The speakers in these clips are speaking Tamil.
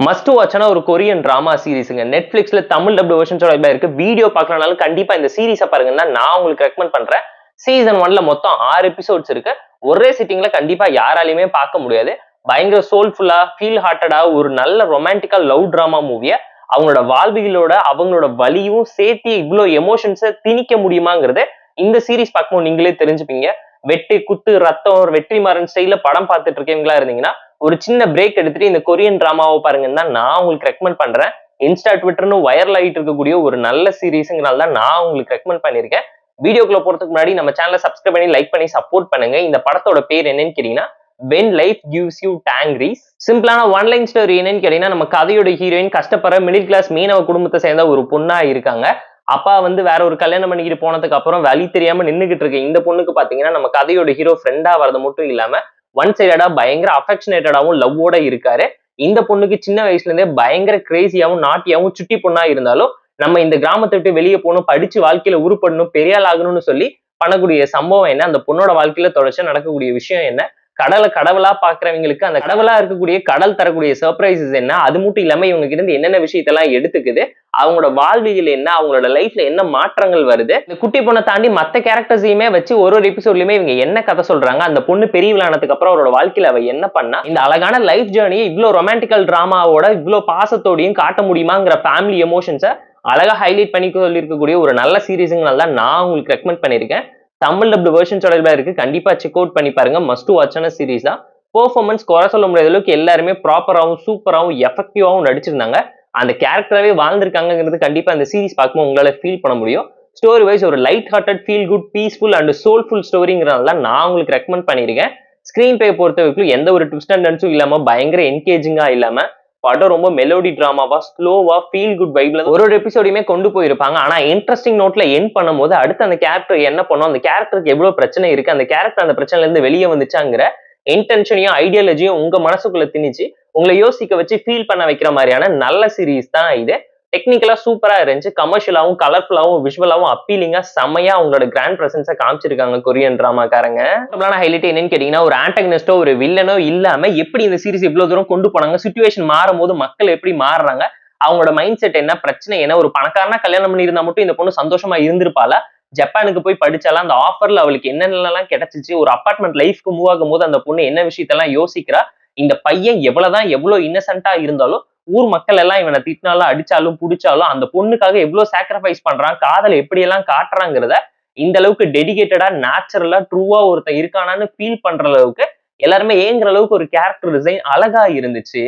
மஸ்ட் வாட்சான ஒரு கொரியன் டிராமா சீரிஸ்ங்க. நெட்ஃபிளிக்ஸ்ல தமிழ் டப்டு வெர்ஷன்ஸோட இருக்கு. வீடியோ பார்க்கறனாலும் கண்டிப்பா இந்த சீரிஸை பாருங்கன்னா நான் உங்களுக்கு ரெக்கமெண்ட் பண்றேன். சீசன் 1ல மொத்தம் 6 எபிசோட்ஸ் இருக்கு. ஒரே சிட்டிங்ல கண்டிப்பா யாராலையுமே பார்க்க முடியாது. பயங்கர சோல்ஃபுல்லா, ஃபீல் ஹார்ட்டடா ஒரு நல்ல ரொமான்டிக்கா லவ் டிராமா மூவிய அவங்களோட வாழ்விகளோட அவங்களோட வலியும் சேர்த்து இவ்வளோ எமோஷன்ஸை திணிக்க முடியுமாங்கிறத இந்த சீரிஸ் பார்க்கும்போது நீங்களே தெரிஞ்சுப்பீங்க. வெட்டு குத்து ரத்தம் வெற்றிமாறன் ஸ்டைல படம் பார்த்துட்டு இருக்கீங்களா இருந்தீங்கன்னா ஒரு சின்ன பிரேக் எடுத்துட்டு இந்த கொரியன் டிராமாவை பாருங்கன்னா நான் உங்களுக்கு ரெக்கமெண்ட் பண்றேன். இன்ஸ்டா ட்விட்டர்னு வைரல் ஆகிட்டு இருக்கக்கூடிய ஒரு நல்ல சீரீஸ்ங்கிறனால தான் நான் உங்களுக்கு ரெக்கமெண்ட் பண்ணியிருக்கேன். வீடியோக்குள்ள போறதுக்கு முன்னாடி நம்ம சேனலை சப்ஸ்கிரைப் பண்ணி லைக் பண்ணி சப்போர்ட் பண்ணுங்க. இந்த படத்தோட பேர் என்னன்னு கேட்டீங்கன்னா When Life Gives You Tangerines. சிம்பிளான ஒன் லைன் ஸ்டோரி என்னன்னு கேட்டீங்கன்னா நம்ம கதையோட ஹீரோயின் கஷ்டப்படுற மிடில் கிளாஸ் மீனவ குடும்பத்தை சேர்ந்த ஒரு பொண்ணா இருக்காங்க. அப்பா வேற ஒரு கல்யாணம் பண்ணிக்கிட்டு போனதுக்கு அப்புறம் வழி தெரியாம நின்னுகிட்டு இருக்க இந்த பொண்ணுக்கு பாத்தீங்கன்னா நம்ம கதையோட ஹீரோ ஃப்ரெண்டா வரது மட்டும் இல்லாம ஒன் சைடடா பயங்கர அஃபெக்ஷனேட்டடாவும் லவ்வோட இருக்காரு. இந்த பொண்ணுக்கு சின்ன வயசுல இருந்தே பயங்கர கிரேசியாவும் நாட்டியாவும் சுட்டி பொண்ணா இருந்தாலும் நம்ம இந்த கிராமத்தை விட்டு வெளியே போகணும், படிச்சு வாழ்க்கையில உருப்படணும், பெரியாள் ஆகணும்னு சொல்லி பண்ணக்கூடிய சம்பவம் என்ன, அந்த பொண்ணோட வாழ்க்கையில தொடர்ச்சி நடக்கக்கூடிய விஷயம் என்ன, கடலை கடவுளா பாக்குறவங்களுக்கு அந்த கடவுளா இருக்கக்கூடிய கடல் தரக்கூடிய சர்ப்ரைசஸ் என்ன, அது மட்டும் இல்லாம இவங்க கிட்ட இருந்து என்னென்ன விஷயத்தெல்லாம் எடுத்துக்குது, அவங்களோட வாழ்வியல் என்ன, அவங்களோட லைஃப்ல என்ன மாற்றங்கள் வருது, இந்த குட்டி பொண்ணை தாண்டி மத்த கேரக்டர்ஸையுமே வச்சு ஒரு எபிசோட்லயுமே இவங்க என்ன கதை சொல்றாங்க, அந்த பொண்ணு பெரியவளானதுக்கு அப்புறம் அவரோட வாழ்க்கையில அவ என்ன பண்ணா, இந்த அழகான லைஃப் ஜேர்னியை இவ்வளவு ரொமான்டிக்கல் டிராமாவோட இவ்வளவு பாசத்தோடையும் காட்ட முடியுமாங்கிற ஃபேமிலி எமோஷன்ஸை அழகா ஹைலைட் பண்ணி சொல்லியிருக்கக்கூடிய ஒரு நல்ல சீரீஸுங்கனால தான் நான் உங்களுக்கு ரெக்கமெண்ட் பண்ணியிருக்கேன். தமிழ் டப்டு வெர்ஷன்ஸோட இருக்கு. கண்டிப்பா செக் அவுட் பண்ணி பாருங்க. மஸ்ட் வாட்சான சீரீஸ் தான். பெர்ஃபார்மன்ஸ் குறை சொல்ல முடியாத அளவுக்கு எல்லாருமே ப்ராப்பராகவும் சூப்பராகவும் எஃபெக்டிவாகவும் நடிச்சிருந்தாங்க. அந்த கேரக்டராகவே வாழ்ந்திருக்காங்கிறது கண்டிப்பா அந்த சீரீஸ் பார்க்கும்போது உங்களால ஃபீல் பண்ண முடியும். ஸ்டோரி வைஸ் ஒரு light hearted, feel good, peaceful and soulful ஸ்டோரிங்கிறனால நான் உங்களுக்கு ரெக்கமெண்ட் பண்ணியிருக்கேன். ஸ்கிரீன் பிளே பொறுத்த வரைக்கும் எந்த ஒரு ட்விஸ்ட் அண்ட் டர்ன்ஸும் இல்லாம பயங்கர என்கேஜிங்கா இல்லாம படம் ரொம்ப மெலோடி டிராமாவா ஸ்லோவா ஃபீல் குட் வைப்ல ஒரு எபிசோடையுமே கொண்டு போயிருப்பாங்க. ஆனா இன்ட்ரெஸ்டிங் நோட்ல எண்ட் பண்ணும்போது அடுத்து அந்த கேரக்டர் என்ன பண்ணும், அந்த கேரக்டருக்கு எவ்வளவு பிரச்சனை இருக்கு, அந்த கேரக்டர் அந்த பிரச்சனைல இருந்து வெளியே வந்துச்சாங்கிற இன்டென்ஷனையும் ஐடியாலஜியும் உங்க மனசுக்குள்ள திணிச்சு உங்களை யோசிக்க வச்சு ஃபீல் பண்ண வைக்கிற மாதிரியான நல்ல சீரீஸ் தான் இது. டெக்னிக்கலா சூப்பரா இருந்துச்சு. கமர்ஷியலாவும் கலர்ஃபுல்லாவும் விஷுவலாவும் அப்பீலிங்கா செம்மையா அவங்களோட கிராண்ட் பிரசன்ஸை காமிச்சிருக்காங்க கொரியன் டிராமாக்காரங்க. ஹைலைட் என்னன்னு கேட்டீங்கன்னா ஒரு ஆன்டகனிஸ்டோ ஒரு வில்லனோ இல்லாம எப்படி இந்த சீரிஸ் இவ்வளவு தூரம் கொண்டு போனாங்க, சிச்சுவேஷன் மாறும் போது மக்கள் எப்படி மாறுறாங்க, அவங்களோட மைண்ட் செட் என்ன, பிரச்சனை என்ன, ஒரு பணக்காரனா கல்யாணம் பண்ணி இருந்தா மட்டும் இந்த பொண்ணு சந்தோஷமா இருந்திருப்பாளா, ஜப்பானுக்கு போய் படிச்சாலாம் அந்த ஆஃபர்ல அவளுக்கு என்னென்னலாம் கிடைச்சிச்சு, ஒரு அபார்ட்மெண்ட் லைஃப்க்கு மூவ் ஆகும் போது அந்த பொண்ணு என்ன விஷயத்தெல்லாம் யோசிக்கிறா, இந்த பையன் எவ்வளவு இன்னசென்ட்டா இருந்தாலும் ஊர் மக்கள் எல்லாம் இவனை திட்டினாலும் அடிச்சாலும் புடிச்சாலும் அந்த பொண்ணுக்காக எவ்வளவு சாக்ரிஃபைஸ் பண்றான், காதலை எப்படி எல்லாம் காட்டுறாங்கிறத இந்த அளவுக்கு டெடிகேட்டடா நேச்சுரலா ட்ரூவா ஒருத்தன் இருக்கானான்னு ஃபீல் பண்ற அளவுக்கு எல்லாருமே ஏங்குற அளவுக்கு ஒரு கேரக்டர் டிசைன் அழகா இருந்துச்சு.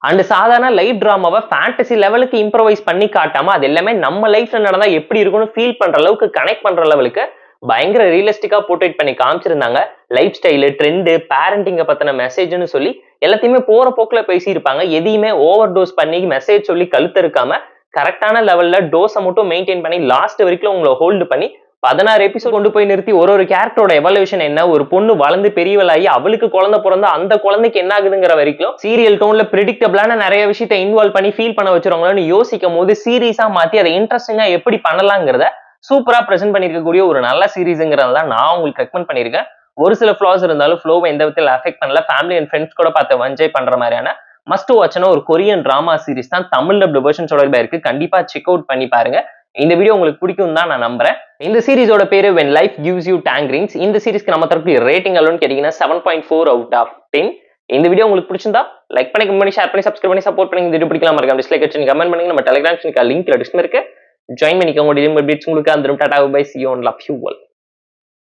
அண்ட் சாதாரண லைஃப் டிராமாவை ஃபேண்டசி லெவலுக்கு இம்ப்ரவைஸ் பண்ணி காட்டாம அது எல்லாமே நம்ம லைஃப்ல நடந்தா எப்படி இருக்கும்னு ஃபீல் பண்ற அளவுக்கு கனெக்ட் பண்ற லெவலுக்கு பயங்கர ரியலிஸ்டிக்கா போர்ட்ரேட் பண்ணி காமிச்சிருந்தாங்க. லைஃப் ஸ்டைலு, ட்ரெண்டு, பேரண்டிங்க பத்தின மெசேஜ்னு சொல்லி எல்லாத்தையுமே போற போக்குல பேசியிருப்பாங்க. எதையுமே ஓவர் டோஸ் பண்ணி மெசேஜ் சொல்லி கழுத்து இருக்காம கரெக்டான லெவல்ல டோஸை மட்டும் மெயின்டைன் பண்ணி லாஸ்ட் வரைக்கும் உங்களை ஹோல்டு பண்ணி 16 எபிசோட் கொண்டு போய் நிறுத்தி ஒரு கேரக்டரோட எவல்யூஷன் என்ன, ஒரு பொண்ணு வளர்ந்து பெரியவளாகி அவளுக்கு குழந்தை பிறந்தா அந்த குழந்தைக்கு என்ன ஆகுதுங்கிற வரைக்கும் சீரியல் டோன்ல பிரிடிக்டபிளான நிறைய விஷயத்தை இன்வால்வ் பண்ணி ஃபீல் பண்ண வச்சிருவாங்கன்னு யோசிக்கும் போது சீரியஸா மாத்தி அதை இன்ட்ரெஸ்டிங்கா எப்படி பண்ணலாங்கிறத சூப்பரா பிரசென்ட் பண்ணிருக்கக்கூடிய ஒரு நல்ல சீரீஸ்ங்கிறத நான் உங்களுக்கு ரெக்கமெண்ட் பண்ணிருக்கேன். ஒரு சில ஃபிளாஸ் இருந்தாலும் ஃப்ளோவை எந்த விதத்தில் அஃபெக்ட் பண்ணல. ஃபேமிலி அண்ட் ஃப்ரெண்ட்ஸ் கூட பார்த்து என்ஜாய் பண்ற மாதிரியான மஸ்ட் வாட்சான ஒரு கொரியன் டிராமா சீரிஸ் தான். தமிழ் டப்டு வெர்ஷன்ஸோட இருக்கு. கண்டிப்பா செக் அவுட் பண்ணி பாருங்க. இந்த வீடியோ உங்களுக்கு பிடிக்கும் தான் நான் நம்புறேன். இந்த சீரிஸோட பேரு When Life Gives You Tangerines. இந்த சீரிஸ்க்கு நம்ம தரப்பு ரேட்டிங் அளவுன்னு கேட்டீங்கன்னா 7.4 out of 10. இந்த வீடியோ உங்களுக்கு பிடிச்சிருந்தா லைக் பண்ணி, கமெண்ட் பண்ணி, ஷேர் பண்ணி, சப்ஸ்கிரைப் பண்ணி சப்போர்ட் பண்ணி. இந்த வீடியோ பிடிக்கலாம் மறக்காம டிஸ்லைக் அடிச்சு கமெண்ட் பண்ணுங்க. நம்ம டெலிகிராம் லிங்க் டிஸ்கிரிப்ஷன்ல இருக்கு. ஜாயின் பண்ணிக்கோங்க. உங்களுக்கு அந்த tata bye, see you and love you all.